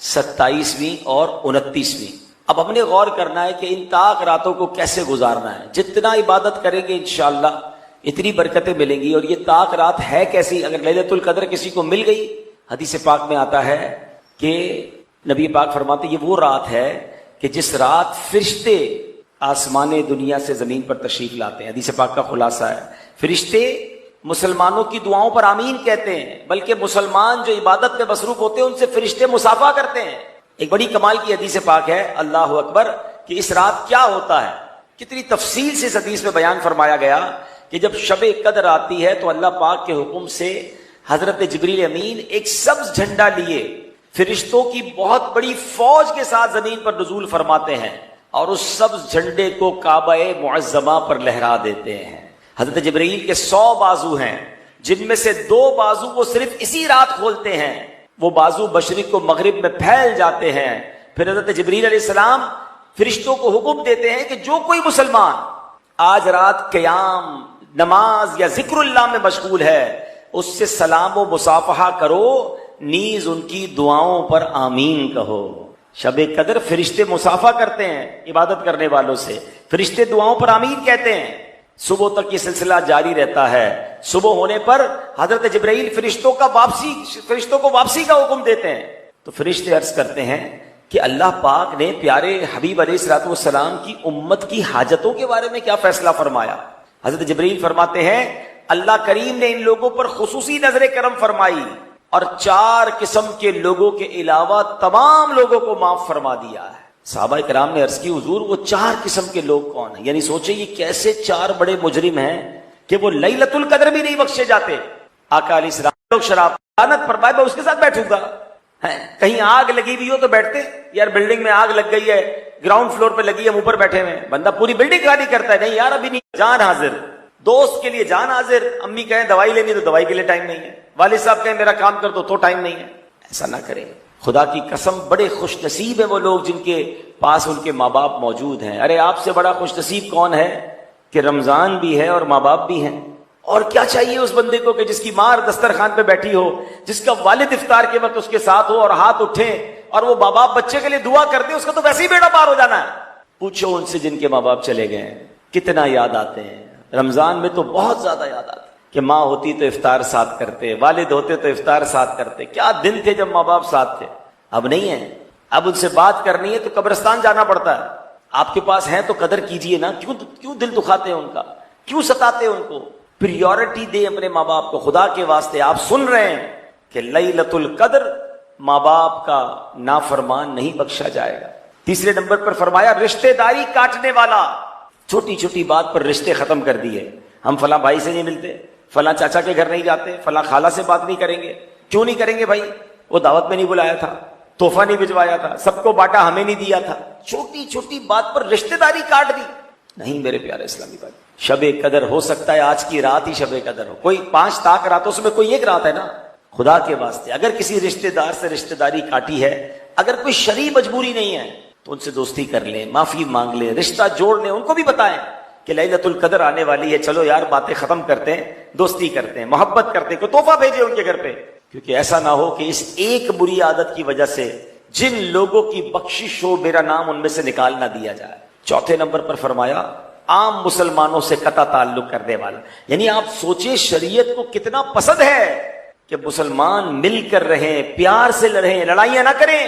27ویں اور 29ویں. اب ہم نے غور کرنا ہے کہ ان طاق راتوں کو کیسے گزارنا ہے. جتنا عبادت کریں گے انشاءاللہ اتنی برکتیں ملیں گی. اور یہ طاق رات ہے کیسی؟ اگر لیلۃ القدر کسی کو مل گئی، حدیث پاک میں آتا ہے کہ نبی پاک فرماتے یہ وہ رات ہے کہ جس رات فرشتے آسمان دنیا سے زمین پر تشریف لاتے ہیں. حدیث پاک کا خلاصہ ہے فرشتے مسلمانوں کی دعاؤں پر آمین کہتے ہیں، بلکہ مسلمان جو عبادت میں مصروف ہوتے ہیں ان سے فرشتے مصافحہ کرتے ہیں. ایک بڑی کمال کی حدیث پاک ہے، اللہ اکبر، کہ اس رات کیا ہوتا ہے. کتنی تفصیل سے اس حدیث میں بیان فرمایا گیا کہ جب شب قدر آتی ہے تو اللہ پاک کے حکم سے حضرت جبریل امین ایک سبز جھنڈا لیے فرشتوں کی بہت بڑی فوج کے ساتھ زمین پر نزول فرماتے ہیں اور اس سبز جھنڈے کو کعبہ معظمہ پر لہرا دیتے ہیں. حضرت جبرائیل کے 100 بازو ہیں، جن میں سے 2 بازو وہ صرف اسی رات کھولتے ہیں. وہ بازو مشرق و مغرب میں پھیل جاتے ہیں. پھر حضرت جبرائیل علیہ السلام فرشتوں کو حکم دیتے ہیں کہ جو کوئی مسلمان آج رات قیام، نماز یا ذکر اللہ میں مشغول ہے اس سے سلام و مصافحہ کرو، نیز ان کی دعاؤں پر آمین کہو. شب قدر فرشتے مصافحہ کرتے ہیں عبادت کرنے والوں سے، فرشتے دعاؤں پر آمین کہتے ہیں. صبح تک یہ سلسلہ جاری رہتا ہے. صبح ہونے پر حضرت جبرائیل فرشتوں کو واپسی کا حکم دیتے ہیں. تو فرشتے عرض کرتے ہیں کہ اللہ پاک نے پیارے حبیب علیہ الصلوۃ والسلام کی امت کی حاجتوں کے بارے میں کیا فیصلہ فرمایا. حضرت جبرائیل فرماتے ہیں اللہ کریم نے ان لوگوں پر خصوصی نظر کرم فرمائی اور 4 قسم کے لوگوں کے علاوہ تمام لوگوں کو معاف فرما دیا ہے. صحابہ کرام نے عرض کی حضور وہ 4 قسم کے لوگ کون ہیں؟ یعنی سوچے یہ کیسے 4 بڑے مجرم ہیں کہ وہ لیلۃ القدر بھی نہیں بخشے جاتے. آقا علیہ السلام لوگ شراب لعنت فرمائے میں اس کے ساتھ بیٹھوں گا. کہیں آگ لگی ہوئی ہو تو بیٹھتے یار بلڈنگ میں آگ لگ گئی ہے، گراؤنڈ فلور پہ لگی ہے، ہم اوپر بیٹھے ہوئے ہیں. بندہ پوری بلڈنگ خالی کرتا ہے، نہیں یار ابھی نہیں، جان حاضر، دوست کے لیے جان حاضر. امی کہیں دوائی لینی تو دوائی کے لیے ٹائم نہیں ہے، والد صاحب کہیں میرا کام کر دو تو ٹائم نہیں ہے. ایسا نہ کریں. خدا کی قسم بڑے خوش نصیب ہیں وہ لوگ جن کے پاس ان کے ماں باپ موجود ہیں. ارے آپ سے بڑا خوش نصیب کون ہے کہ رمضان بھی ہے اور ماں باپ بھی ہیں. اور کیا چاہیے اس بندے کو کہ جس کی ماں دسترخوان پہ بیٹھی ہو، جس کا والد افطار کے وقت اس کے ساتھ ہو اور ہاتھ اٹھے اور وہ ماں باپ بچے کے لیے دعا کرتے، اس کا تو ویسے ہی بیڑا پار ہو جانا ہے. پوچھو ان سے جن کے ماں باپ چلے گئے ہیں کتنا یاد آتے ہیں. رمضان میں تو بہت زیادہ یاد آتے کہ ماں ہوتی تو افطار ساتھ کرتے، والد ہوتے تو افطار ساتھ کرتے. کیا دن تھے جب ماں باپ ساتھ تھے. اب نہیں ہے. اب ان سے بات کرنی ہے تو قبرستان جانا پڑتا ہے. آپ کے پاس ہیں تو قدر کیجئے نا. کیوں دل دکھاتے ہیں ان کا، کیوں ستاتے ہیں ان کو. پریورٹی دے اپنے ماں باپ کو. خدا کے واسطے آپ سن رہے ہیں کہ لیلۃ القدر ماں باپ کا نافرمان نہیں بخشا جائے گا. تیسرے نمبر پر فرمایا رشتہ داری کاٹنے والا. چھوٹی چھوٹی بات پر رشتے ختم کر دیے. ہم فلاں بھائی سے نہیں ملتے، فلاں چاچا کے گھر نہیں جاتے، فلاں خالہ سے بات نہیں کریں گے. کیوں نہیں کریں گے بھائی؟ وہ دعوت میں نہیں بلایا تھا، تحفہ نہیں بھجوایا تھا، سب کو بانٹا ہمیں نہیں دیا تھا. چھوٹی چھوٹی بات پر رشتہ داری کاٹ دی. نہیں میرے پیارے اسلامی بھائی، شب قدر ہو سکتا ہے آج کی رات ہی شب قدر ہو. کوئی 5 طاق راتوں سے میں کوئی ایک رات ہے نا. خدا کے واسطے اگر کسی رشتہ دار سے رشتہ داری کاٹی ہے، اگر کوئی شرعی مجبوری نہیں ہے تو ان سے دوستی کر لیں، معافی مانگ لیں، رشتہ جوڑ لیں. ان کو بھی بتائیں کہ لیلۃ القدر آنے والی ہے، چلو یار باتیں ختم کرتے ہیں، دوستی کرتے ہیں، محبت کرتے ہیں، کوئی تحفہ بھیجے ان کے گھر پہ. کیونکہ ایسا نہ ہو کہ اس ایک بری عادت کی وجہ سے جن لوگوں کی بخشش ہو میرا نام ان میں سے نکال نہ دیا جائے. چوتھے نمبر پر فرمایا عام مسلمانوں سے قطع تعلق کرنے والا. یعنی آپ سوچیں شریعت کو کتنا پسند ہے کہ مسلمان مل کر رہیں، پیار سے لڑیں، لڑائیاں نہ کریں.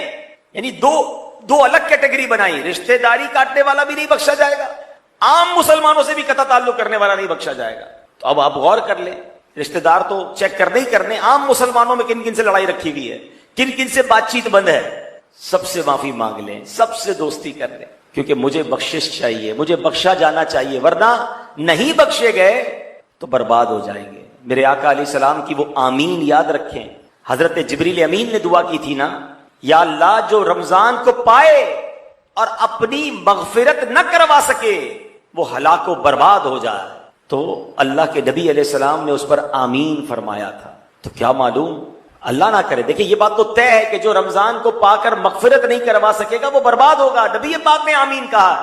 یعنی دو الگ کیٹیگری بنائی. رشتہ داری کاٹنے والا بھی نہیں بخشا جائے گا، عام مسلمانوں سے بھی قطع تعلق کرنے والا نہیں بخشا جائے گا. تو اب آپ غور کر لیں، رشتہ دار تو چیک کرنے ہی کرنے. عام مسلمانوں میں کن کن سے لڑائی رکھی ہوئی ہے، کن کن سے بات چیت بند ہے، سب سے معافی مانگ لیں، سب سے دوستی کر لیں. کیونکہ مجھے بخشش چاہیے، مجھے بخشا جانا چاہیے، ورنہ نہیں بخشے گئے تو برباد ہو جائیں گے. میرے آقا علیہ السلام کی وہ آمین یاد رکھیں. حضرت جبریل امین نے دعا کی تھی نا، یا اللہ جو رمضان کو پائے اور اپنی مغفرت نہ کروا سکے وہ ہلاک و برباد ہو جائے. تو اللہ کے نبی علیہ السلام نے اس پر آمین فرمایا تھا. تو کیا معلوم اللہ نہ کرے. دیکھیں یہ بات تو طے ہے کہ جو رمضان کو پا کر مغفرت نہیں کروا سکے گا وہ برباد ہوگا. نبی پاک نے آمین کہا.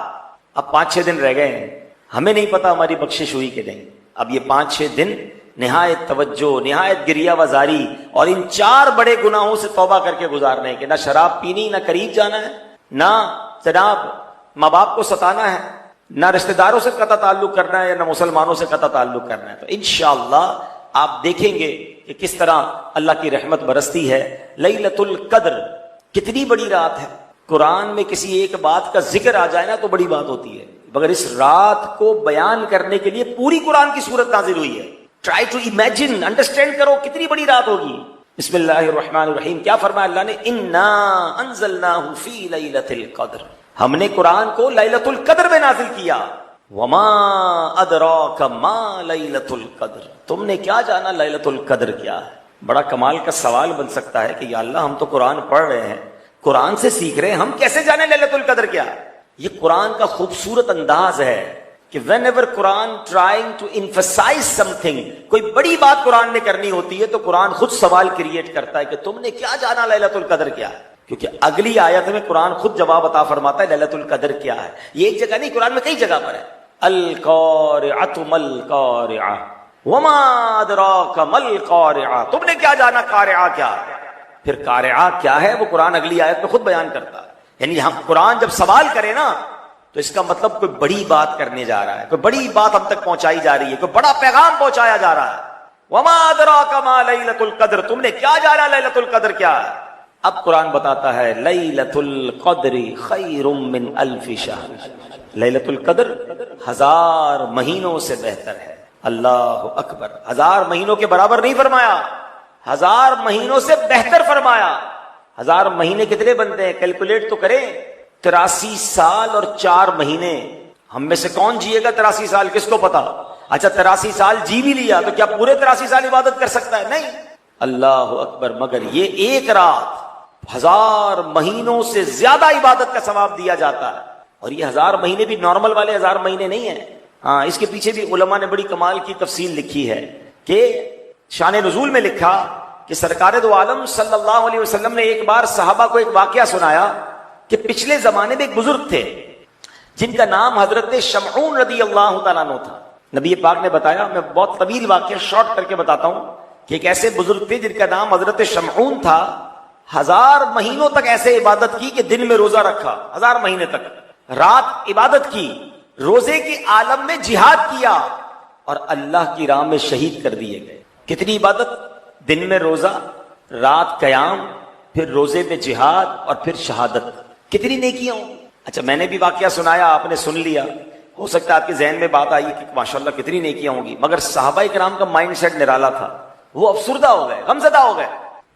اب 5-6 دن رہ گئے ہیں، ہمیں نہیں پتا ہماری بخشش ہوئی کہ نہیں. اب یہ 5-6 دن نہایت توجہ، نہایت گریہ وزاری، اور ان 4 بڑے گناہوں سے توبہ کر کے گزارنے کہ نہ شراب پینی، نہ قریب جانا ہے، نہ جناب ماں باپ کو ستانا ہے، نہ رشتہ داروں سے قطع تعلق کرنا ہے، نہ مسلمانوں سے قطع تعلق کرنا ہے۔ تو انشاءاللہ آپ دیکھیں گے کہ کس طرح اللہ کی رحمت برستی ہے۔ لیلۃ القدر کتنی بڑی رات ہے، قرآن میں کسی ایک بات کا ذکر آ جائے نا تو بڑی بات ہوتی ہے، مگر اس رات کو بیان کرنے کے لیے پوری قرآن کی سورت نازل ہوئی ہے۔ ٹرائی ٹو امیجن، انڈرسٹینڈ کرو کتنی بڑی رات ہوگی۔ بسم اللہ الرحمن الرحیم، کیا فرمایا اللہ نے؟ انا انزلناہ فی لیلۃ القدر، ہم نے قرآن کو لیلۃ القدر میں نازل کیا۔ وما ادراک ما لیلۃ القدر، تم نے کیا جانا لیلۃ القدر کیا ہے؟ بڑا کمال کا سوال بن سکتا ہے کہ یا اللہ ہم تو قرآن پڑھ رہے ہیں، قرآن سے سیکھ رہے ہیں، ہم کیسے جانے لیلۃ القدر کیا؟ یہ قرآن کا خوبصورت انداز ہے کہ whenever Quran trying to emphasize something، کوئی بڑی بات قرآن نے کرنی ہوتی ہے تو قرآن خود سوال کریٹ کرتا ہے کہ تم نے کیا جانا لیلۃ القدر کیا ہے، کیونکہ اگلی آیت میں قرآن خود جواب عطا فرماتا ہے لیلۃ القدر کیا ہے۔ یہ ایک جگہ نہیں، قرآن میں کئی جگہ پر ہے۔ القارعۃ ما القارعۃ وما ادراک ما القارعۃ، تم نے کیا جانا قارعہ کیا ہے؟ پھر قارعہ کیا ہے وہ قرآن اگلی آیت میں خود بیان کرتا ہے۔ یعنی ہم قرآن جب سوال کرے نا تو اس کا مطلب کوئی بڑی بات کرنے جا رہا ہے، کوئی بڑی بات ہم تک پہنچائی جا رہی ہے، کوئی بڑا پیغام پہنچایا جا رہا ہے۔ وما ادراک ما لیلۃ القدر، تم نے کیا جانا لیلۃ القدر کیا ہے؟ اب قرآن بتاتا ہے لیلۃ القدر خیر من الف شہر، لیلۃ القدر 1000 مہینوں سے بہتر ہے۔ اللہ اکبر، 1000 مہینوں کے برابر نہیں فرمایا، 1000 مہینوں سے بہتر فرمایا۔ 1000 مہینے کتنے بنتے ہیں؟ کیلکولیٹ تو کریں، 83 سال اور 4 مہینے۔ ہم میں سے کون جیے گا 83 سال؟ کس کو پتا؟ اچھا 83 سال جی بھی لیا تو کیا پورے 83 سال عبادت کر سکتا ہے؟ نہیں۔ اللہ اکبر، مگر یہ ایک رات 1000 مہینوں سے زیادہ عبادت کا ثواب دیا جاتا ہے۔ اور یہ 1000 مہینے بھی نارمل والے 1000 مہینے نہیں ہیں، ہاں اس کے پیچھے بھی علماء نے بڑی کمال کی تفصیل لکھی ہے کہ شان نزول میں لکھا کہ سرکار دو عالم صلی اللہ علیہ وسلم نے ایک بار صحابہ کو ایک واقعہ سنایا کہ پچھلے زمانے میں ایک بزرگ تھے جن کا نام حضرت شمعون رضی اللہ تعالیٰ عنہ تھا۔ نبی پاک نے بتایا، میں بہت طویل واقعہ شارٹ کر کے بتاتا ہوں، کہ ایک ایسے بزرگ تھے جن کا نام حضرت شمعون تھا۔ 1000 مہینوں تک ایسے عبادت کی کہ دن میں روزہ رکھا، 1000 مہینے تک رات عبادت کی، روزے کے عالم میں جہاد کیا اور اللہ کی راہ میں شہید کر دیے گئے۔ کتنی عبادت؟ دن میں روزہ، رات قیام، پھر روزے میں جہاد اور پھر شہادت۔ کتنی نیکیاں ہوں۔ اچھا میں نے بھی واقعہ سنایا، آپ نے سن لیا، ہو سکتا ہے آپ کے ذہن میں بات آئی کہ ماشاءاللہ کتنی نیکیاں ہوں گی، مگر صحابہ کرام کا مائنڈ سیٹ نرالا تھا، وہ افسردہ ہو گئے، غمزدہ ہو گئے۔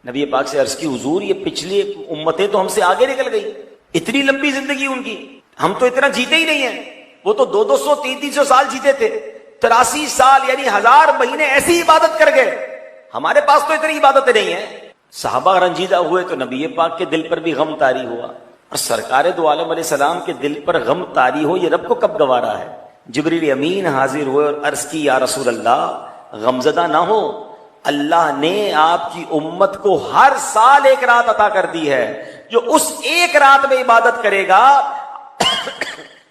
نبی پاک سے عرض کی، حضور یہ پچھلی امتیں تو ہم سے آگے نکل گئی، اتنی لمبی زندگی ان کی، ہم تو اتنا جیتے ہی نہیں ہیں، وہ تو 200 300 سال جیتے تھے، 83 سال یعنی 1000 مہینے ایسی عبادت کر گئے، ہمارے پاس تو اتنی عبادتیں نہیں ہیں۔ صحابہ رنجیدہ ہوئے تو نبی پاک کے دل پر بھی غم طاری ہوا، اور سرکار دو عالم علیہ السلام کے دل پر غم طاری ہو یہ رب کو کب گوارا ہے۔ جبریل امین حاضر ہوئے اور عرض کی، یا رسول اللہ غمزدہ نہ ہو، اللہ نے آپ کی امت کو ہر سال ایک رات عطا کر دی ہے، جو اس ایک رات میں عبادت کرے گا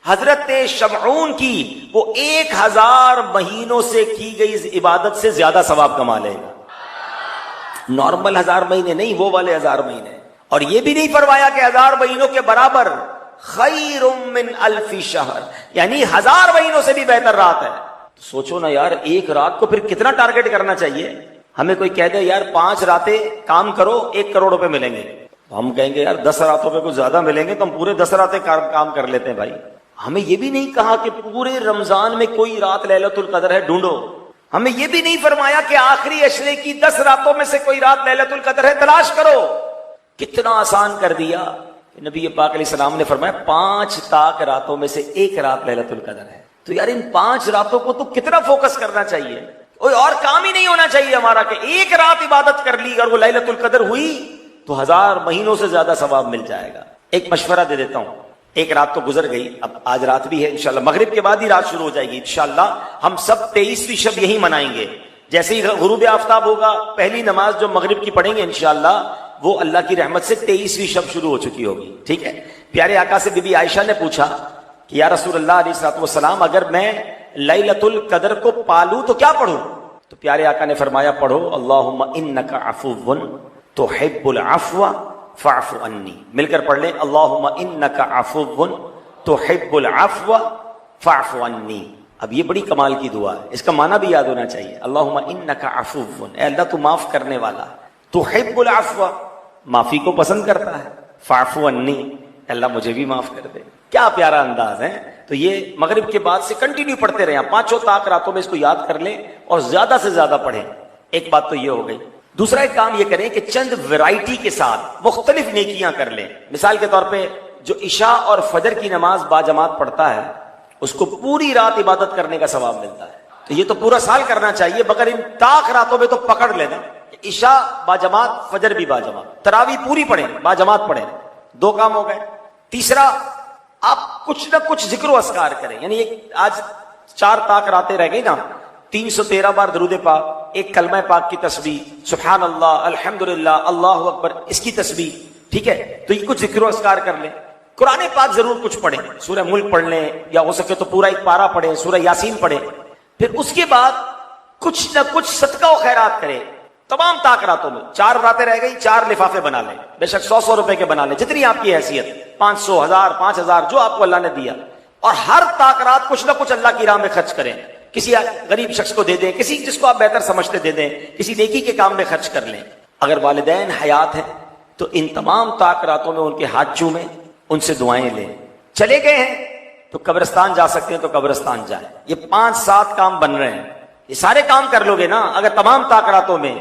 حضرت شمعون کی وہ 1000 مہینوں سے کی گئی عبادت سے زیادہ ثواب کما لے گا۔ نارمل 1000 مہینے نہیں، وہ والے 1000 مہینے۔ اور یہ بھی نہیں فرمایا کہ 1000 مہینوں کے برابر، خیر من الف شہر، یعنی 1000 مہینوں سے بھی بہتر رات ہے۔ تو سوچو نا یار، ایک رات کو پھر کتنا ٹارگٹ کرنا چاہیے۔ ہمیں کوئی کہہ دے یار 5 راتیں کام کرو 1 کروڑ روپے ملیں گے، ہم کہیں گے یار 10 راتوں پہ کچھ زیادہ ملیں گے تو ہم پورے 10 راتیں کام کر لیتے ہیں بھائی۔ ہمیں یہ بھی نہیں کہا کہ پورے رمضان میں کوئی رات لیلۃ القدر ہے ڈھونڈو، ہمیں یہ بھی نہیں فرمایا کہ آخری عشرے کی 10 راتوں میں سے کوئی رات لیلۃ القدر ہے تلاش کرو۔ کتنا آسان کر دیا کہ نبی پاک علیہ السلام نے فرمایا 5 طاق راتوں میں سے 1 رات لیلۃ القدر ہے۔ تو یار ان 5 راتوں کو تو کتنا فوکس کرنا چاہیے، کوئی اور کام ہی نہیں ہونا چاہیے ہمارا کہ ایک رات عبادت کر لی اور وہ لیلۃ القدر ہوئی تو 1000 مہینوں سے زیادہ ثواب مل جائے گا۔ ایک مشورہ دے دیتا ہوں، ایک رات تو گزر گئی، اب آج رات بھی ہے، انشاءاللہ مغرب کے بعد ہی رات شروع ہو جائے گی انشاءاللہ۔ ہم سب 23ویں شب یہی منائیں گے، جیسے ہی غروب آفتاب ہوگا پہلی نماز جو مغرب کی پڑھیں گے انشاءاللہ وہ اللہ کی رحمت سے 23ویں شب شروع ہو چکی ہوگی، ٹھیک ہے۔ پیارے آقا سے بی بی عائشہ نے پوچھا کہ یا رسول اللہ علیہ الصلوۃ والسلام، اگر میں لیلۃ القدر کو پالوں تو کیا پڑھوں؟ تو پیارے آقا نے فرمایا پڑھو اللہم انک عفو تحب العفو فاعف عنی. مل کر پڑھ لیں اللہم انک عفو تحب العفو فاعف عنی. اب یہ بڑی کمال کی دعا ہے، اس کا معنی بھی یاد ہونا چاہیے. اللہم انک عفو، اے اللہ تو معاف کرنے والا، تحب العفو معافی کو پسند کرتا ہے، فاعف عنی اللہ مجھے بھی معاف کر دے. کیا پیارا انداز ہے. تو یہ مغرب کے بعد سے کنٹینیو پڑھتے رہیں، پانچوں طاق راتوں میں اس کو یاد کر لیں اور زیادہ سے زیادہ پڑھیں. ایک بات تو یہ ہو گئی. دوسرا ایک کام یہ کریں کہ چند ویرائٹی کے ساتھ مختلف نیکیاں کر لیں. مثال کے طور پہ جو عشاء اور فجر کی نماز باجماعت پڑھتا ہے اس کو پوری رات عبادت کرنے کا ثواب ملتا ہے. تو یہ تو پورا سال کرنا چاہیے، مگر ان طاق راتوں میں تو پکڑ لینا. عشاء باجماعت، فجر بھی باجماعت، تراویح پوری پڑھیں، باجماعت پڑھیں. دو کام ہو گئے. تیسرا آپ کچھ نہ کچھ ذکر و اذکار کریں. یعنی ایک آج 4 طاق راتیں رہ گئی نا، 313 بار درود پاک، ایک کلمہ پاک کی تسبیح، سبحان اللہ، الحمدللہ، اللہ اکبر، اس کی تسبیح. ٹھیک ہے، تو یہ کچھ ذکر و اذکار کر لیں. قرآن پاک ضرور کچھ پڑھیں، سورہ ملک پڑھ لیں یا ہو سکے تو پورا ایک پارہ پڑھیں، سورہ یاسین پڑھیں. پھر اس کے بعد کچھ نہ کچھ صدقہ و خیرات کریں. تمام طاق راتوں میں 4 راتیں رہ گئی، 4 لفافے بنا لیں، بے شک 100 روپے کے بنا لیں، جتنی آپ کی حیثیت، 500، 1000، 5000 جو آپ کو اللہ نے دیا. اور ہر طاق رات کچھ نہ کچھ اللہ کی راہ میں خرچ کریں. کسی غریب شخص کو دے دیں، کسی جس کو آپ بہتر سمجھتے دے دیں، کسی نیکی کے کام میں خرچ کر لیں. اگر والدین حیات ہیں تو ان تمام طاق راتوں میں ان کے ہاتھ چومیں، ان سے دعائیں لیں. چلے گئے ہیں تو قبرستان جا سکتے ہیں تو قبرستان جائیں. یہ 5-7 کام بن رہے ہیں. یہ سارے کام کر لو گے نا اگر تمام طاق راتوں میں.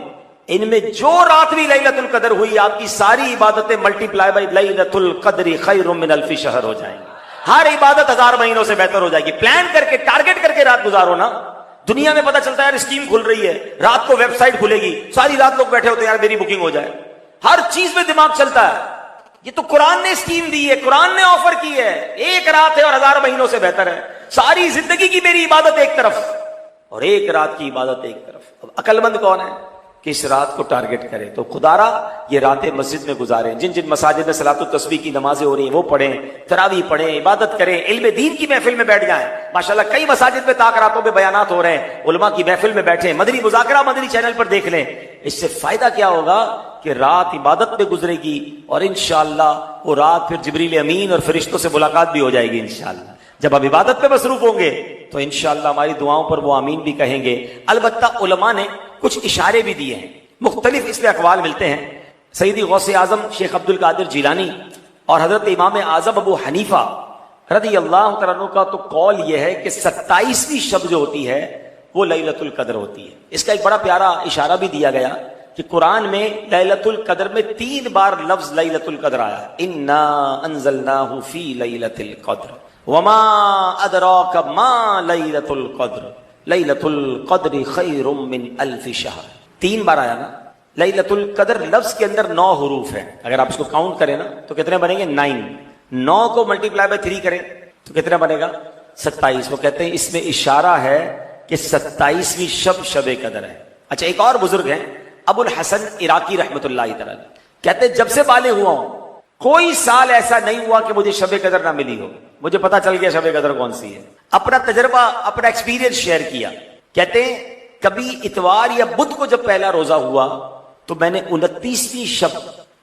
ان میں جو رات بھی لیلۃ القدر ہوئی آپ کی ساری عبادتیں ملٹی پلائی بائی لیلۃ القدر خیر من الف شہر ہو جائیں گی. ہر عبادت 1000 مہینوں سے بہتر ہو جائے گی. پلان کر کے ٹارگٹ کر کے رات گزارو نا. دنیا میں پتہ چلتا ہے یار اسکیم کھل رہی ہے، رات کو ویب سائٹ کھلے گی، ساری رات لوگ بیٹھے ہوتے ہیں یار میری بکنگ ہو جائے. ہر چیز میں دماغ چلتا ہے. یہ تو قرآن نے اسکیم دی ہے، قرآن نے آفر کی ہے. ایک رات ہے اور 1000 مہینوں سے بہتر ہے. ساری زندگی کی میری عبادت ایک طرف اور ایک رات کی عبادت ایک طرف. اب عقل مند کون ہے کہ اس رات کو ٹارگٹ کرے؟ تو خدا را یہ راتیں مسجد میں گزاریں. جن جن مساجد میں صلاۃ التسبیح کی نمازیں ہو رہی ہیں وہ پڑھیں، تراویح پڑھیں، عبادت کریں، علم دین کی محفل میں بیٹھ جائیں. ماشاءاللہ کئی مساجد میں طاق راتوں میں بیانات ہو رہے ہیں، علماء کی محفل میں بیٹھیں، مدنی مذاکرہ مدنی چینل پر دیکھ لیں. اس سے فائدہ کیا ہوگا کہ رات عبادت میں گزرے گی اور انشاءاللہ وہ رات پھر جبریل امین اور فرشتوں سے ملاقات بھی ہو جائے گی انشاءاللہ. جب آپ عبادت پہ مصروف ہوں گے تو انشاءاللہ ہماری دعاؤں پر وہ آمین بھی کہیں گے. البتہ علماء نے کچھ اشارے بھی دیے ہیں، مختلف اس میں اقوال ملتے ہیں. سیدی غوث اعظم شیخ عبد القادر جیلانی اور حضرت امام اعظم ابو حنیفہ رضی اللہ تعالیٰ عنہ کا تو قول یہ ہے کہ 27ویں شب جو ہوتی ہے وہ لیلۃ القدر ہوتی ہے. اس کا ایک بڑا پیارا اشارہ بھی دیا گیا کہ قرآن میں لیلۃ القدر میں 3 بار لفظ لیلۃ القدر آیا. انا انزلناہ فی لیلۃ القدر وما ادراک ما لیلۃ القدر لیلۃ القدر خیر من الف شہر. 3 بار آیا نا. لیلۃ القدر لفظ کے اندر 9 حروف ہیں. اگر آپ اس کو کاؤنٹ کریں نا تو کتنے بنیں گے؟ 9. 9 کو ملٹی پلائی بائی 3 کریں تو کتنا بنے گا؟ 27. وہ کہتے ہیں اس میں اشارہ ہے کہ 27ویں شب شب قدر ہے. اچھا ایک اور بزرگ ہیں ابو الحسن عراقی رحمۃ اللہ تعالی، کہتے ہیں جب سے بالغ ہوا ہوں کوئی سال ایسا نہیں ہوا کہ مجھے شب قدر نہ ملی ہو. مجھے پتا چل گیا شب قدر کون سی ہے. اپنا تجربہ اپنا ایکسپیرینس شیئر کیا. کہتے ہیں کبھی اتوار یا بدھ کو جب پہلا روزہ ہوا تو میں نے 29ویں شب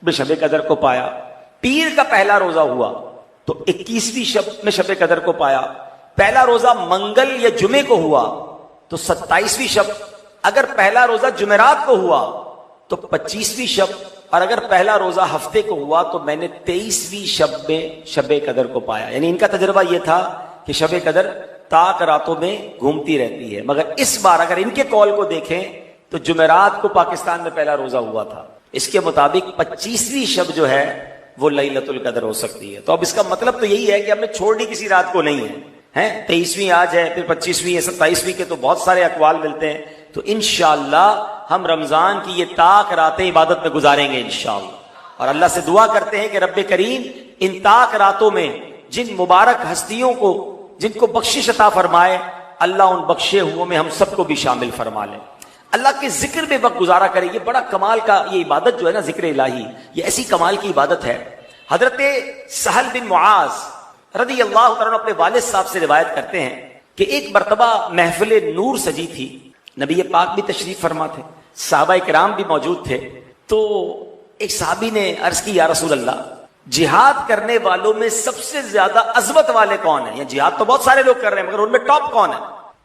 میں شب قدر کو پایا. پیر کا پہلا روزہ ہوا تو 21ویں شب میں شب قدر کو پایا. پہلا روزہ منگل یا جمعے کو ہوا تو 27ویں شب. اگر پہلا روزہ جمعرات کو ہوا تو 25ویں شب. اور اگر پہلا روزہ ہفتے کو ہوا تو میں نے 23ویں شب میں شب قدر کو پایا. یعنی ان کا تجربہ یہ تھا کہ شب قدر طاق راتوں میں گھومتی رہتی ہے. مگر اس بار اگر ان کے قول کو دیکھیں تو جمعرات کو پاکستان میں پہلا روزہ ہوا تھا. اس کے مطابق 25ویں شب جو ہے وہ لیلۃ القدر ہو سکتی ہے. تو اب اس کا مطلب تو یہی ہے کہ ہم نے چھوڑنی کسی رات کو نہیں ہے. 23ویں آج ہے، پھر 25ویں ہے، 27ویں کے تو بہت سارے اقوال ملتے ہیں. تو انشاءاللہ ہم رمضان کی یہ طاق راتیں عبادت میں گزاریں گے انشاءاللہ. اور اللہ سے دعا کرتے ہیں کہ رب کریم ان طاق راتوں میں جن مبارک ہستیوں کو جن کو بخشش عطا فرمائے، اللہ ان بخشے ہوئے میں ہم سب کو بھی شامل فرما لے. اللہ کے ذکر میں وقت گزارا کرے. یہ بڑا کمال کا یہ عبادت جو ہے نا ذکر الہی، یہ ایسی کمال کی عبادت ہے. حضرت سہل بن معاذ رضی اللہ تعالیٰ عنہ اپنے والد صاحب سے روایت کرتے ہیں کہ ایک مرتبہ محفل نور سجی تھی نبی پاک بھی تشریف فرما تھے، صحابہ کرام بھی موجود تھے. تو ایک صحابی نے عرض کی یا رسول اللہ، جہاد کرنے والوں میں سب سے زیادہ عظمت والے کون ہیں؟ یا جہاد تو بہت سارے لوگ کر رہے ہیں مگر ان میں ٹاپ کون ہے؟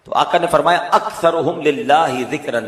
تو آقا نے فرمایا اکثرہم للہ ذکرا،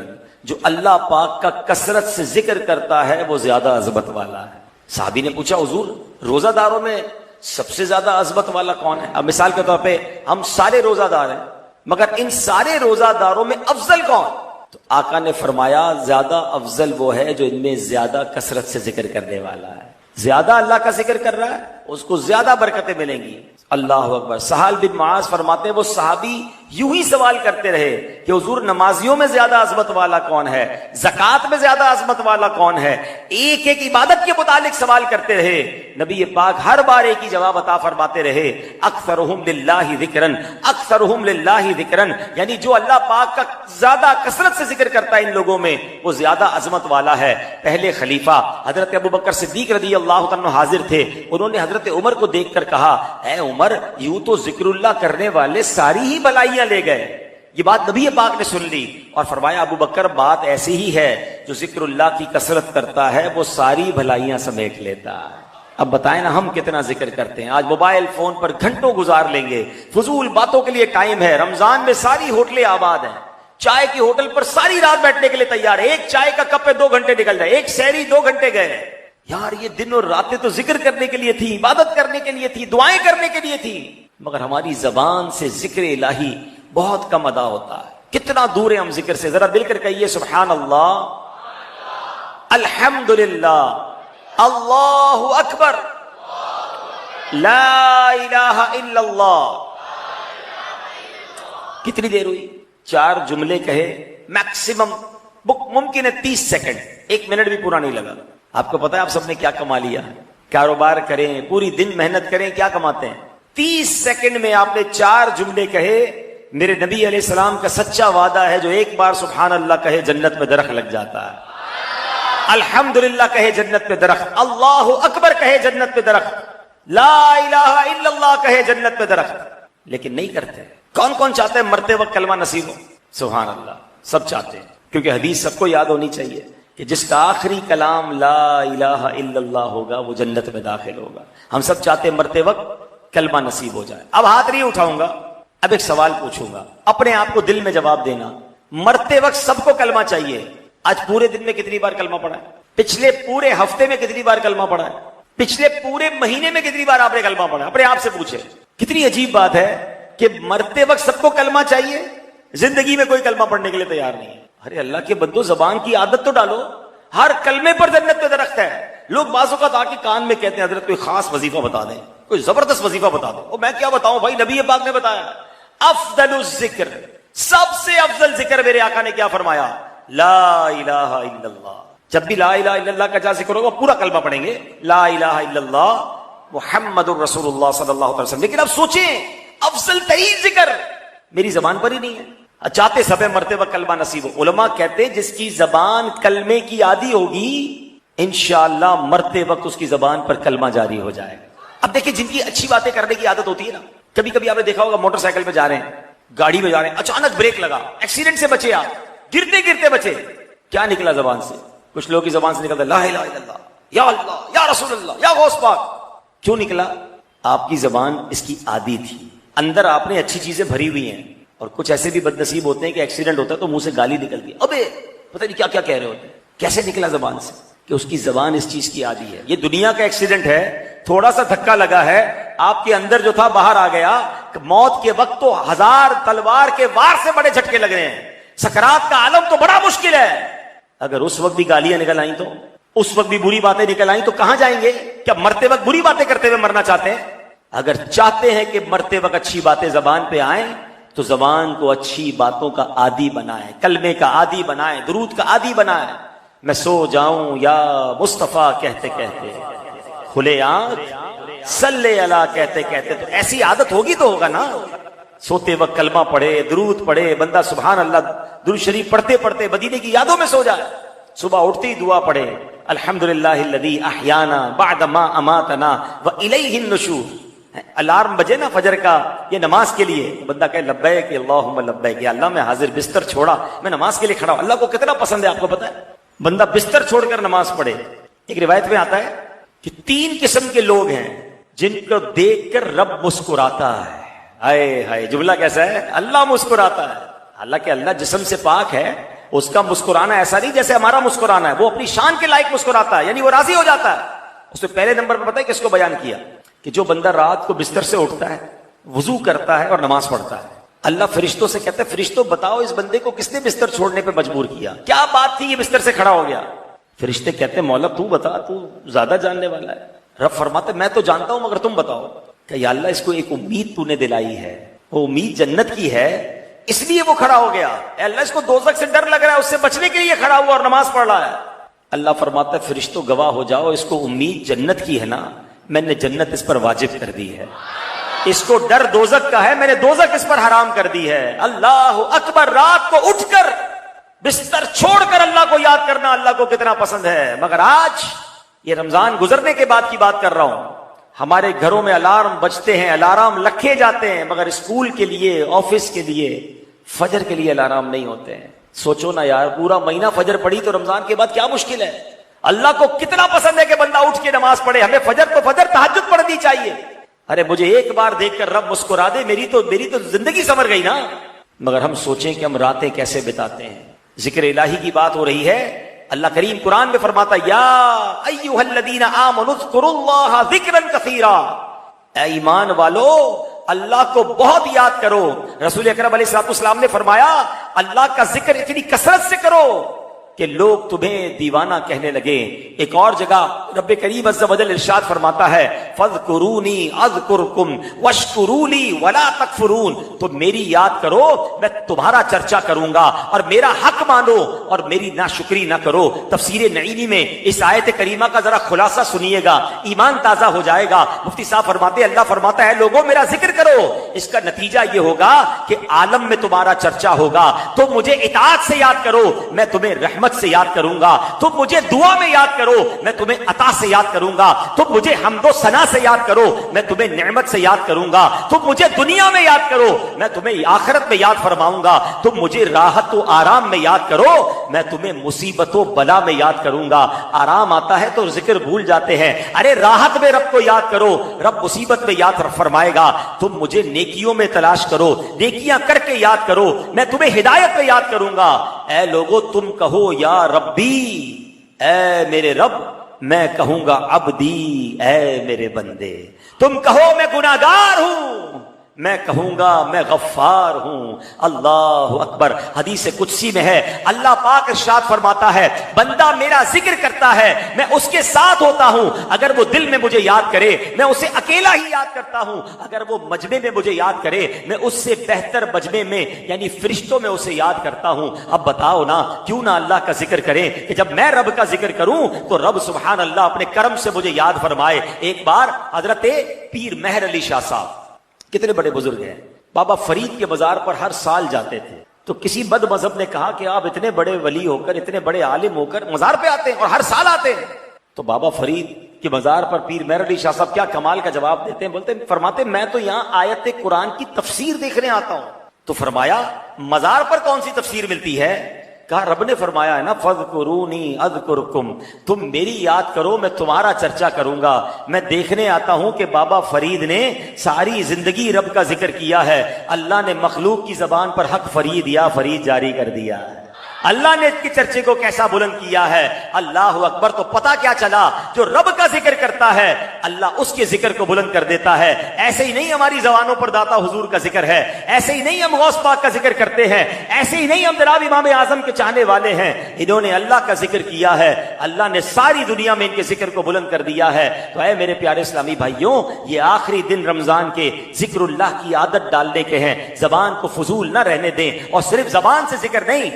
جو اللہ پاک کا کثرت سے ذکر کرتا ہے وہ زیادہ عظمت والا ہے. صحابی نے پوچھا حضور روزہ داروں میں سب سے زیادہ عظمت والا کون ہے؟ اب مثال کے طور پہ ہم سارے روزہ دار ہیں مگر ان سارے روزہ داروں میں افضل کون؟ تو آقا نے فرمایا زیادہ افضل وہ ہے جو ان میں زیادہ کثرت سے ذکر کرنے والا ہے. زیادہ اللہ کا ذکر کر رہا ہے اس کو زیادہ برکتیں ملیں گی. اللہ اکبر. سہل بن معاذ فرماتے ہیں وہ صحابی یوں ہی سوال کرتے رہے کہ حضور نمازیوں میں زیادہ عظمت والا کون ہے، زکوٰۃ میں زیادہ عظمت والا کون ہے؟ ایک ایک عبادت کے متعلق سوال کرتے رہے. نبی پاک ہر بار ایک ہی جواب عطا فرماتے رہے اکثرہم للہ ذکرن، اکثرہم للہ ذکرن، یعنی جو اللہ پاک کا زیادہ کثرت سے ذکر کرتا ہے ان لوگوں میں وہ زیادہ عظمت والا ہے. پہلے خلیفہ حضرت ابو بکر صدیق رضی اللہ تعالیٰ عنہ حاضر تھے. انہوں نے حضرت عمر کو دیکھ کر کہا اے عمر، یوں تو ذکر اللہ کرنے والے ساری ہی بلائیاں لے گئے. یہ بات نبی پاک نے سن لی اور فرمایا ابو بکر بات ایسی ہی ہے، جو ذکر اللہ کی کثرت کرتا ہے وہ ساری بھلائیاں سمیٹ لیتا ہے. اب بتائیں نا ہم کتنا ذکر کرتے ہیں. آج موبائل فون پر گھنٹوں گزار لیں گے، فضول باتوں کے لیے ٹائم ہے. رمضان میں ساری ہوٹلیں آباد ہیں، چائے کی ہوٹل پر ساری رات بیٹھنے کے لیے تیار ہے. ایک چائے کا کپ پہ 2 گھنٹے نکل جائے، ایک سحری 2 گھنٹے گئے. یار یہ دن اور راتیں تو ذکر کرنے کے لیے تھی، عبادت کرنے کے لیے تھی، دعائیں کرنے کے لیے تھی، مگر ہماری زبان سے ذکر الہی بہت کم ادا ہوتا ہے. کتنا دور ہے ہم ذکر سے. ذرا دل کر کہیے سبحان اللہ، الحمدللہ، اللہ اکبر، لا الہ الا اللہ. کتنی دیر ہوئی؟ 4 جملے کہے میکسیمم، ممکن ہے 30 سیکنڈ، 1 منٹ بھی پورا نہیں لگا. آپ کو پتا ہے آپ سب نے کیا کما لیا؟ کاروبار کریں، پوری دن محنت کریں، کیا کماتے ہیں؟ 30 سیکنڈ میں آپ نے 4 جملے کہے. میرے نبی علیہ السلام کا سچا وعدہ ہے جو ایک بار سبحان اللہ کہے جنت میں درخت لگ جاتا ہے، الحمدللہ کہے جنت میں درخت، اللہ اکبر کہے جنت میں درخت، لا الہ الا اللہ کہے جنت میں درخت. لیکن نہیں کرتے. کون کون چاہتے ہیں مرتے وقت کلمہ نصیب ہو؟ سبحان اللہ، سب چاہتے ہیں، کیونکہ حدیث سب کو یاد ہونی چاہیے کہ جس کا آخری کلام لا الہ الا اللہ ہوگا وہ جنت میں داخل ہوگا. ہم سب چاہتے ہیں مرتے وقت کلمہ نصیب ہو جائے. اب ہاتھ نہیں اٹھاؤں گا، اب ایک سوال پوچھوں گا، اپنے آپ کو دل میں جواب دینا. مرتے وقت سب کو کلمہ چاہیے. آج پورے دن میں کتنی بار کلمہ پڑھا ہے؟ پچھلے پورے ہفتے میں کتنی بار کلمہ پڑھا ہے؟ پچھلے پورے مہینے میں کتنی بار آپ نے کلمہ پڑھا؟ اپنے آپ سے پوچھے. کتنی عجیب بات ہے کہ مرتے وقت سب کو کلمہ چاہیے، زندگی میں کوئی کلمہ پڑھنے کے لیے تیار نہیں ہے. ارے اللہ کے بندو زبان کی عادت تو ڈالو. ہر کلمے پر جنت میں درخت ہے. لوگ بعض اوقات آ کے کان میں کہتے ہیں حضرت کوئی خاص وظیفہ بتا دیں، کوئی زبردست وظیفہ بتا دو. اور میں کیا بتاؤں بھائی، نبی پاک نے بتایا افضل الذکر، سب سے افضل ذکر میرے آقا نے کیا فرمایا؟ لا الہ الا اللہ. جب بھی لا الہ الا اللہ کا جہاں ذکر ہوگا پورا کلمہ پڑھیں گے، لا الہ الا اللہ محمد الرسول اللہ صلی اللہ علیہ وسلم. لیکن اب سوچیں افضل ترین ذکر میری زبان پر ہی نہیں ہے. چاہتے سب مرتے وقت کلمہ نصیب ہو. علماء کہتے جس کی زبان کلمے کی عادی ہوگی انشاءاللہ مرتے وقت اس کی زبان پر کلمہ جاری ہو جائے گا. اب دیکھیں جن کی اچھی باتیں کرنے کی عادت ہوتی ہے نا، کبھی کبھی آپ نے دیکھا ہوگا موٹر سائیکل پہ جا رہے ہیں، گاڑی میں جا رہے ہیں، اچانک بریک لگا، ایکسیڈنٹ سے بچے، آپ گرتے گرتے بچے. کیا نکلا زبان سے؟ کچھ لوگوں کی زبان سے نکلتا لا الہ الا اللہ، یا اللہ، یا رسول اللہ، یا غوث پاک. کیوں نکلا؟ آپ کی زبان اس کی عادی تھی. اندر آپ نے اچھی چیزیں بھری ہوئی ہیں. اور کچھ ایسے بھی بد نصیب ہوتے ہیں کہ ایکسیڈنٹ ہوتا ہے تو منہ سے گالی نکلتی ہے، ابے پتہ نہیں کیا کیا کہہ رہے ہوتے ہیں. کیسے نکلا زبان سے؟ کہ اس کی زبان اس چیز کی عادی ہے. یہ دنیا کا ایکسیڈنٹ ہے، تھوڑا سا دھکا لگا ہے، آپ کے اندر جو تھا باہر آ گیا. موت کے وقت تو 1000 تلوار کے وار سے بڑے جھٹکے لگ رہے ہیں. سکرات کا عالم تو بڑا مشکل ہے. اگر اس وقت بھی گالیاں نکل آئیں تو، اس وقت بھی بری باتیں نکل آئیں تو کہاں جائیں گے؟ کیا مرتے وقت بری باتیں کرتے ہوئے مرنا چاہتے ہیں؟ اگر چاہتے ہیں کہ مرتے وقت اچھی باتیں زبان پہ آئیں تو زبان کو اچھی باتوں کا عادی بنائیں، کلمے کا عادی بنائیں، درود کا عادی بنائیں. میں سو جاؤں یا مصطفیٰ کہتے کہتے، کھلے آنکھ صلی اللہ کہتے کہتے. تو ایسی عادت ہوگی تو ہوگا نا. سوتے وقت کلمہ پڑھے، درود پڑھے، بندہ سبحان اللہ درود شریف پڑھتے پڑھتے مدینے کی یادوں میں سو جائے. صبح اٹھتے ہی دعا پڑھے الحمدللہ الذی احیانا بعد ما اماتنا والیہ النشور. الارم بجے نا فجر کا یہ نماز کے لیے، بندہ کہے لبیک اللہم لبیک، یا اللہ میں حاضر، بستر چھوڑا میں نماز کے لیے کھڑا ہوں۔ اللہ کو کتنا پسند ہے آپ کو پتا ہے؟ بندہ بستر چھوڑ کر نماز پڑھے۔ ایک روایت میں آتا ہے کہ 3 قسم کے لوگ ہیں جن کو دیکھ کر رب مسکراتا ہے۔ ہائے ہائے، جملہ کیسا ہے؟ اللہ مسکراتا ہے۔ حالانکہ اللہ جسم سے پاک ہے، اس کا مسکرانا ایسا نہیں جیسے ہمارا مسکرانا ہے، وہ اپنی شان کے لائق مسکراتا ہے، یعنی وہ راضی ہو جاتا ہے۔ اس نے پہلے نمبر پہ پتہ ہے کس کو بیان کیا؟ کہ جو بندہ رات کو بستر سے اٹھتا ہے، وضو کرتا ہے اور نماز پڑھتا ہے، اللہ فرشتوں سے کہتا ہے فرشتوں بتاؤ اس بندے کو کس نے بستر چھوڑنے پہ مجبور کیا، کیا بات تھی یہ بستر سے کھڑا ہو گیا؟ فرشتے کہتے ہیں مولا تو بتا، تو زیادہ جاننے والا ہے۔ رب فرماتا ہے میں تو جانتا ہوں مگر تم بتاؤ۔ کہ یا اللہ اس کو ایک امید تو نے دلائی ہے، وہ امید جنت کی ہے، اس لیے وہ کھڑا ہو گیا۔ اے اللہ اس کو دوزخ سے ڈر لگ رہا ہے، اس سے بچنے کے لیے کھڑا ہوا اور نماز پڑھ رہا ہے۔ اللہ فرماتا ہے فرشتوں گواہ ہو جاؤ، اس کو امید جنت کی ہے نا، میں نے جنت اس پر واجب کر دی ہے۔ اس کو ڈر دوزخ کا ہے، میں نے دوزخ اس پر حرام کر دی ہے۔ اللہ اکبر، رات کو اٹھ کر بستر چھوڑ کر اللہ کو یاد کرنا اللہ کو کتنا پسند ہے۔ مگر آج یہ رمضان گزرنے کے بعد کی بات کر رہا ہوں، ہمارے گھروں میں الارم بجتے ہیں، الارم رکھے جاتے ہیں، مگر اسکول کے لیے، آفس کے لیے، فجر کے لیے الارم نہیں ہوتے ہیں۔ سوچو نا یار، پورا مہینہ فجر پڑھی تو رمضان کے بعد کیا مشکل ہے؟ اللہ کو کتنا پسند ہے کہ بندہ اٹھ کے نماز پڑھے۔ ہمیں فجر تو فجر تہجد پڑھنی چاہیے۔ ارے مجھے ایک بار دیکھ کر رب مسکرا دے، میری تو زندگی سنور گئی نا۔ مگر ہم سوچیں کہ ہم راتیں کیسے بتاتے ہیں۔ ذکر الہی کی بات ہو رہی ہے، اللہ کریم قرآن میں فرماتا یا ایھا الذین آمنوا اذکروا اللہ ذکرا کثیرا، اے ایمان والو اللہ کو بہت یاد کرو۔ رسول اکرم علیہ الصلوۃ والسلام نے فرمایا اللہ کا ذکر اتنی کثرت سے کرو کہ لوگ تمہیں دیوانہ کہنے لگے۔ ایک اور جگہ رب کریم عز و جل ارشاد فرماتا ہے فاذکرونی اذکرکم واشکروا لی ولا تکفرون، تم میری یاد کرو میں تمہارا چرچا کروں گا، اور میرا حق مانو اور میری ناشکری نہ کرو۔ تفسیر نعیمی میں اس آیت کریمہ کا ذرا خلاصہ سنیے گا، ایمان تازہ ہو جائے گا۔ مفتی صاحب فرماتے اللہ فرماتا ہے لوگوں میرا ذکر کرو، اس کا نتیجہ یہ ہوگا کہ عالم میں تمہارا چرچا ہوگا۔ تم مجھے اطاعت سے یاد کرو، میں تمہیں رحمت سے یاد کروں گا۔ تم مجھے دعا میں یاد کرو، میں تمہیں عطا سے یاد کروں گا۔ تم مجھے حمد و ثنا سے یاد کرو، میں تمہیں نعمت سے یاد کروں گا۔ تم مجھے دنیا میں یاد کرو، میں تمہیں آخرت میں یاد فرماؤں گا۔ تم مجھے راحت و آرام میں یاد کرو، میں تمہیں مصیبت و بلا میں یاد کروں گا۔ آرام آتا ہے تو ذکر بھول جاتے ہیں، ارے راحت میں رب کو یاد کرو، رب مصیبت میں یاد فرمائے گا۔ تم مجھے نیکیوں میں تلاش کرو، نیکیاں کر کے یاد کرو، میں تمہیں ہدایت میں یاد کروں گا۔ اے لوگو تم کہو یا ربی، اے میرے رب، میں کہوں گا عبدی، اے میرے بندے۔ تم کہو میں گناہگار ہوں، میں کہوں گا میں غفار ہوں۔ اللہ اکبر۔ حدیث قدسی میں ہے اللہ پاک ارشاد فرماتا ہے بندہ میرا ذکر کرتا ہے میں اس کے ساتھ ہوتا ہوں، اگر وہ دل میں مجھے یاد کرے میں اسے اکیلا ہی یاد کرتا ہوں، اگر وہ مجمع میں مجھے یاد کرے میں اس سے بہتر مجمع میں یعنی فرشتوں میں اسے یاد کرتا ہوں۔ اب بتاؤ نا کیوں نہ اللہ کا ذکر کریں کہ جب میں رب کا ذکر کروں تو رب سبحان اللہ اپنے کرم سے مجھے یاد فرمائے۔ ایک بار حضرت پیر مہر علی شاہ صاحب کتنے بڑے بزرگ ہیں، بابا فرید کے مزار پر ہر سال جاتے تھے، تو کسی بد مذہب نے کہا کہ آپ اتنے بڑے ولی ہو کر، اتنے بڑے عالم ہو کر مزار پہ آتے ہیں اور ہر سال آتے ہیں۔ تو بابا فرید کے مزار پر پیر مہر علی شاہ صاحب کیا کمال کا جواب دیتے ہیں، بولتے ہیں فرماتے میں تو یہاں آیت قرآن کی تفسیر دیکھنے آتا ہوں۔ تو فرمایا مزار پر کون سی تفسیر ملتی ہے؟ کہا رب نے فرمایا ہے نا فاذکرونی اذکرکم، تم میری یاد کرو میں تمہارا چرچا کروں گا۔ میں دیکھنے آتا ہوں کہ بابا فرید نے ساری زندگی رب کا ذکر کیا ہے، اللہ نے مخلوق کی زبان پر حق فرید یا فرید جاری کر دیا ہے، اللہ نے اس کے چرچے کو کیسا بلند کیا ہے۔ اللہ اکبر۔ تو پتا کیا چلا جو رب کا ذکر کرتا ہے اللہ اس کے ذکر کو بلند کر دیتا ہے۔ ایسے ہی نہیں ہماری زبانوں پر داتا حضور کا ذکر ہے، ایسے ہی نہیں ہم غوث پاک کا ذکر کرتے ہیں، ایسے ہی نہیں ہم جناب امام اعظم کے چاہنے والے ہیں، انہوں نے اللہ کا ذکر کیا ہے، اللہ نے ساری دنیا میں ان کے ذکر کو بلند کر دیا ہے۔ تو اے میرے پیارے اسلامی بھائیوں، یہ آخری دن رمضان کے ذکر اللہ کی عادت ڈالنے کے ہیں، زبان کو فضول نہ رہنے دیں، اور صرف زبان سے ذکر نہیں،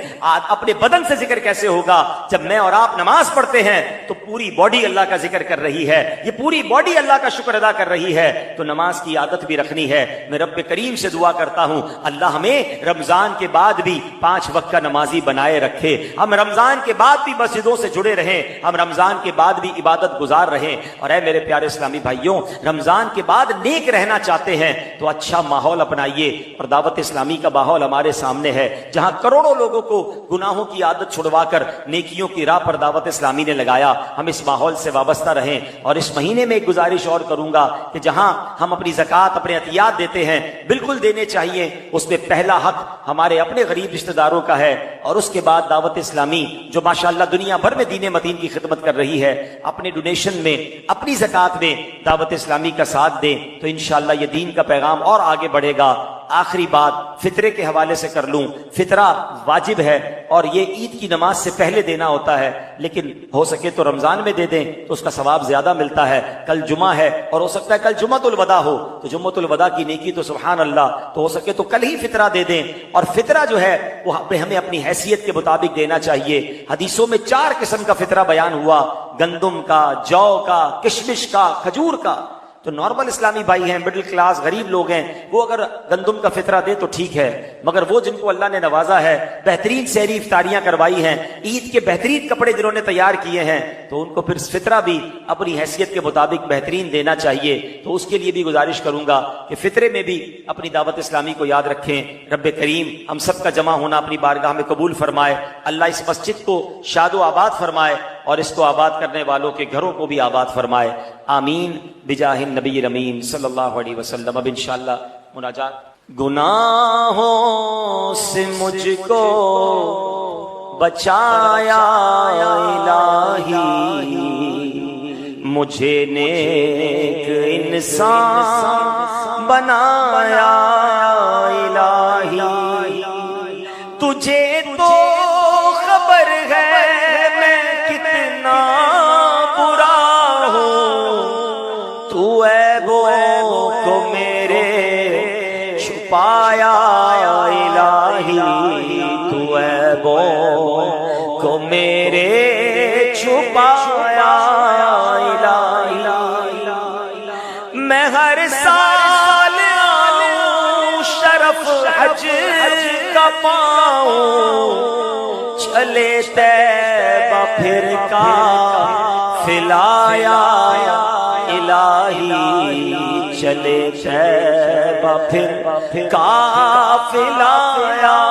اپنے بدن سے ذکر کیسے ہوگا؟ جب میں اور آپ نماز پڑھتے ہیں تو پوری باڈی اللہ کا ذکر کر رہی ہے، یہ پوری باڈی اللہ کا شکر ادا کر رہی ہے، تو نماز کی عادت بھی رکھنی ہے۔ میں رب کریم سے دعا کرتا ہوں اللہ ہمیں رمضان کے بعد بھی 5 وقت کا نمازی بنائے رکھے، ہم رمضان کے بعد بھی مسجدوں سے جڑے رہیں، ہم رمضان کے بعد بھی عبادت گزار رہیں۔ اور اے میرے پیارے اسلامی بھائیوں، رمضان کے بعد نیک رہنا چاہتے ہیں تو اچھا ماحول اپنائیے، اور دعوت اسلامی کا ماحول ہمارے سامنے ہے جہاں کروڑوں لوگوں کو گناہوں کی عادت چھڑوا کر نیکیوں کی راہ پر دعوت اسلامی نے لگایا۔ ہم اس ماحول سے وابستہ رہیں، اور اس مہینے میں ایک گزارش اور کروں گا کہ جہاں ہم اپنی زکوٰۃ، اپنے عطیات دیتے ہیں، بالکل دینے چاہیے، اس میں پہلا حق ہمارے اپنے غریب رشتہ داروں کا ہے، اور اس کے بعد دعوت اسلامی جو ماشاءاللہ دنیا بھر میں دین متین کی خدمت کر رہی ہے، اپنے ڈونیشن میں، اپنی زکوٰۃ میں دعوت اسلامی کا ساتھ دیں تو انشاءاللہ یہ دین کا پیغام اور آگے بڑھے گا۔ آخری بات فطرے کے حوالے سے کر لوں، فطرہ واجب ہے اور یہ عید کی نماز سے پہلے دینا ہوتا ہے، لیکن ہو سکے تو رمضان میں دے دیں تو اس کا ثواب زیادہ ملتا ہے۔ کل جمعہ ہے اور ہو سکتا ہے کل جمعۃ الوداع ہو، تو جمعۃ الوداع کی نیکی تو سبحان اللہ، تو ہو سکے تو کل ہی فطرہ دے دیں۔ اور فطرہ جو ہے وہ ہمیں اپنی حیثیت کے مطابق دینا چاہیے۔ حدیثوں میں 4 قسم کا فطرہ بیان ہوا، گندم کا، جو کا، کشمش کا، کھجور کا۔ تو نارمل اسلامی بھائی ہیں، مڈل کلاس غریب لوگ ہیں، وہ اگر گندم کا فطرہ دے تو ٹھیک ہے، مگر وہ جن کو اللہ نے نوازا ہے، بہترین سحری افطاریاں کروائی ہیں، عید کے بہترین کپڑے جنہوں نے تیار کیے ہیں، تو ان کو پھر فطرہ بھی اپنی حیثیت کے مطابق بہترین دینا چاہیے۔ تو اس کے لیے بھی گزارش کروں گا کہ فطرے میں بھی اپنی دعوت اسلامی کو یاد رکھیں۔ رب کریم ہم سب کا جمع ہونا اپنی بارگاہ میں قبول فرمائے، اللہ اس مسجد کو شاد و آباد فرمائے، اور اس کو آباد کرنے والوں کے گھروں کو بھی آباد فرمائے، آمین بجاہ النبی الامین صلی اللہ علیہ وسلم۔ اب انشاءاللہ مناجات۔ گناہوں سے مجھ کو بچایا الہی، مجھے نیک انسان بنایا الہی، تجھے تو خبر ہے پایا الہی، تو عیبوں کو میرے چھپایا الہی، میں ہر سال آؤں شرف حج کا پاؤں، چلے طیبہ پھر کا فلایا الہی، چلے طیبہ پھر قافلہ یا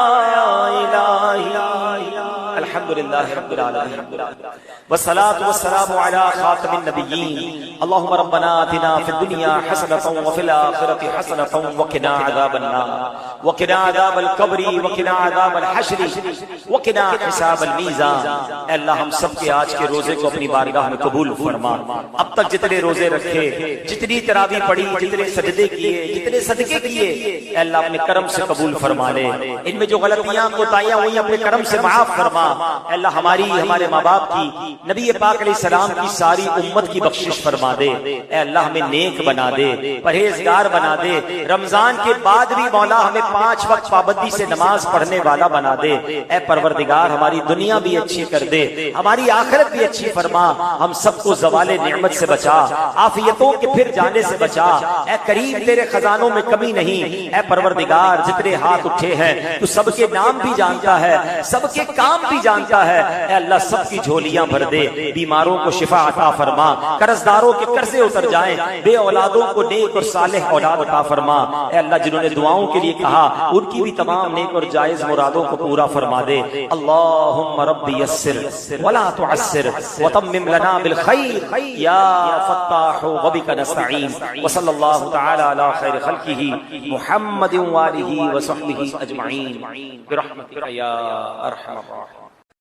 الہی۔ الحمدللہ رب العالمین، والصلاة والسلام علی خاتم النبیین، اللہم ربنا آتنا فی الدنیا حسنۃ وفی الآخرۃ حسنۃ وقنا عذاب النار، وقنا عذاب القبر، وقنا عذاب الحشر، وقنا حساب المیزان۔ اے اللہ ہم سب کے آج کے روزے کو اپنی بارگاہ میں قبول فرما، اب تک جتنے روزے رکھے، جتنی تراویح پڑھی، جتنے سجدے کیے، جتنے صدقے کیے، اے اللہ اپنے کرم سے قبول فرما لے، ان میں جو غلطیاں کوتاہیاں ہوئی اپنے کرم سے معاف فرما۔ اے اللہ ہماری، ہمارے ماں باپ کی، نبی پاک علیہ السلام کی ساری امت کی بخشش فرما دے۔ اے اللہ ہمیں نیک بنا دے، پرہیزگار بنا دے، رمضان کے بعد بھی مولا ہمیں 5 وقت پابندی سے نماز پڑھنے والا بنا دے۔ اے پروردگار ہماری دنیا بھی اچھی کر دے، ہماری آخرت بھی اچھی فرما، ہم سب کو زوال نعمت سے بچا، عافیتوں کے پھر جانے سے بچا۔ اے کریم تیرے خزانوں میں کمی نہیں، اے پروردگار جتنے ہاتھ اٹھے ہیں تو سب کے نام بھی جانتا ہے، سب کے کام بھی جانتا ہے۔ اے اللہ سب کی جھولیاں بھر دے، بیماروں کو شفا عطا فرما، قرضداروں کے قرضے اتر جائیں، بے اولادوں کو نیک اور صالح اولاد عطا فرما۔ اے اللہ جنہوں نے دعاؤں کے لیے کہا ان کی بھی تمام نیک اور جائز مرادوں کو پورا فرما دے۔ اللہم رب یسر ولا تعسر وتمم لنا بالخیر یا فتاح وبک نستعین، وصلی اللہ تعالی علی خیر خلقہ محمد وآلہ وصحبہ اجمعین برحمتک یا ارحم الراحمین۔